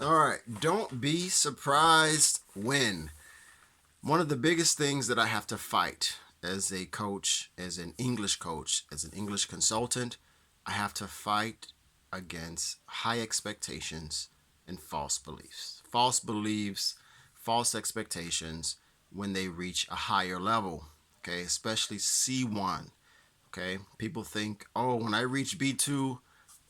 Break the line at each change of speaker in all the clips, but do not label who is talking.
All right. Don't be surprised when. One of the biggest things that I have to fight as a coach, as an English coach, as an English consultant, I have to fight against high expectations and false beliefs. False beliefs, false expectations when they reach a higher level, okay, especially C1. Okay, people think, oh, when I reach B2,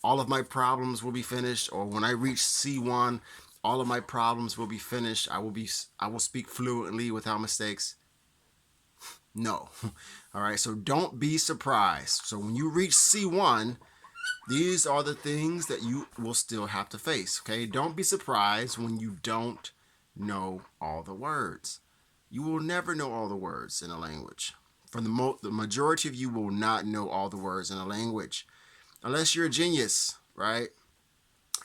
all of my problems will be finished, or when I reach C1, all of my problems will be finished. I will speak fluently without mistakes. No. All right, so don't be surprised. So when you reach C1, these are the things that you will still have to face. Okay, don't be surprised when you don't know all the words. You will never know all the words in a language. For the majority of you will not know all the words in a language unless you're a genius, right?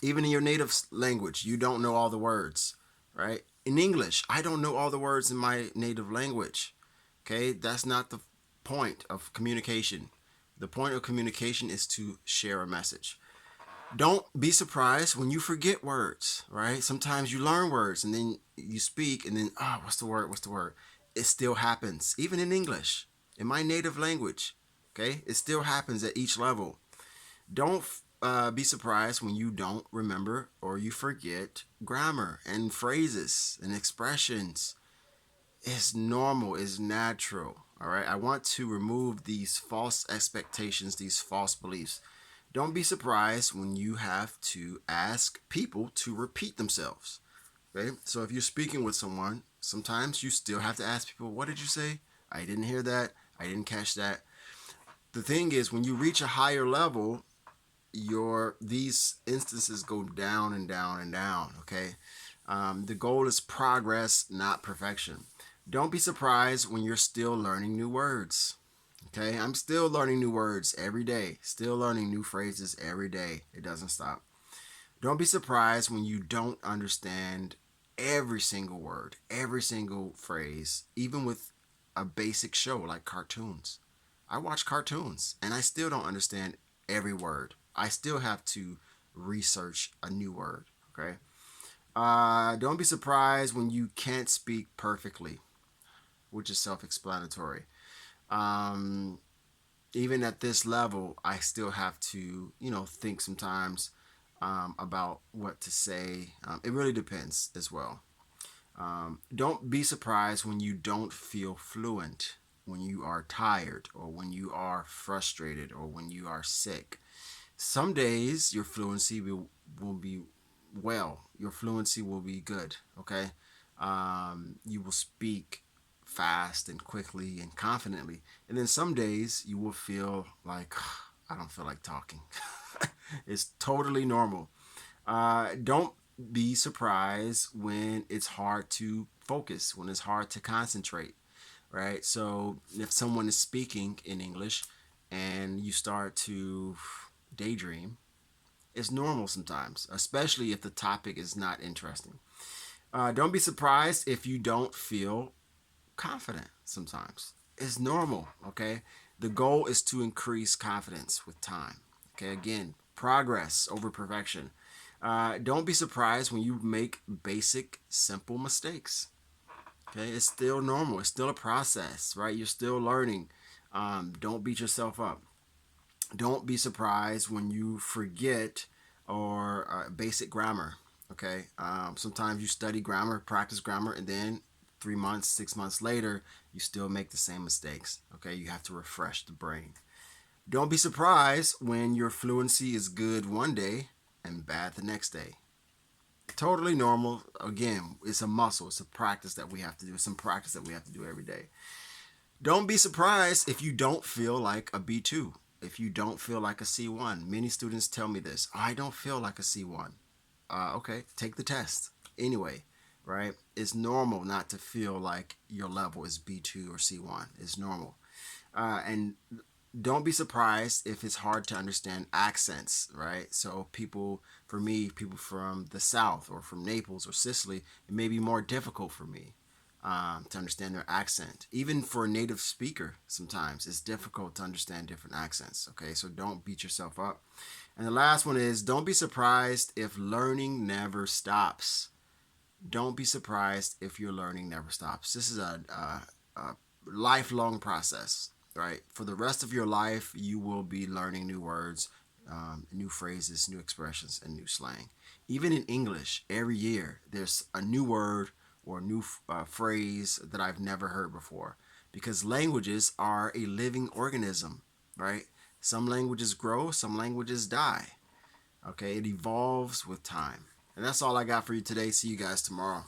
Even in your native language, you don't know all the words, right? In English, I don't know all the words in my native language. Okay, that's not the point of communication. The point of communication is to share a message. Don't be surprised when you forget words, right? Sometimes you learn words and then you speak and then, what's the word? What's the word? It still happens, even in English, in my native language. Okay, it still happens at each level. Don't be surprised when you don't remember or you forget grammar and phrases and expressions. It's normal, it's natural. All right, I want to remove these false expectations, these false beliefs. Don't be surprised when you have to ask people to repeat themselves. Okay, so if you're speaking with someone, sometimes you still have to ask people, what did you say? I didn't hear that. I didn't catch that. The thing is, when you reach a higher level, your these instances go down and down and down. Okay, the goal is progress, not perfection. Don't be surprised when you're still learning new words. Okay, I'm still learning new words every day, still learning new phrases every day. It doesn't stop. Don't be surprised when you don't understand every single word, every single phrase, even with a basic show like cartoons. I watch cartoons and I still don't understand every word. I still have to research a new word. Okay. Don't be surprised when you can't speak perfectly, which is self explanatory. Um, Even at this level, I still have to, think sometimes about what to say. It really depends as well. Don't be surprised when you don't feel fluent, when you are tired, or when you are frustrated, or when you are sick. Some days your fluency will be well, your fluency will be good, okay? You will speak fast and quickly and confidently. And then some days you will feel like, I don't feel like talking. It's totally normal. Don't be surprised when it's hard to focus, when it's hard to concentrate, right? So if someone is speaking in English and you start to daydream, it's normal sometimes, especially if the topic is not interesting. Don't be surprised if you don't feel confident sometimes. It's normal, okay? The goal is to increase confidence with time. Okay, again, progress over perfection. Don't be surprised when you make basic, simple mistakes. Okay, it's still normal. It's still a process, right? You're still learning. Don't beat yourself up. Don't be surprised when you forget or basic grammar. Okay, sometimes you study grammar, practice grammar, and then 3 months, 6 months later, you still make the same mistakes. Okay, you have to refresh the brain. Don't be surprised when your fluency is good one day and bad the next day. Totally normal. Again, it's a muscle. It's a practice that we have to do. It's some practice that we have to do every day. Don't be surprised if you don't feel like a B2, if you don't feel like a C1. Many students tell me this. I don't feel like a C1. Okay, take the test. Anyway, right? It's normal not to feel like your level is B2 or C1. It's normal. And don't be surprised if it's hard to understand accents, right? So for me, people from the South or from Naples or Sicily, it may be more difficult for me to understand their accent. Even for a native speaker, sometimes it's difficult to understand different accents. Okay, so don't beat yourself up. And the last one is don't be surprised if learning never stops. Don't be surprised if your learning never stops. This is a lifelong process, right? For the rest of your life, you will be learning new words, new phrases, new expressions, and new slang. Even in English, every year there's a new word or a new phrase that I've never heard before because languages are a living organism, right? Some languages grow, some languages die. Okay, it evolves with time. And that's all I got for you today. See you guys tomorrow.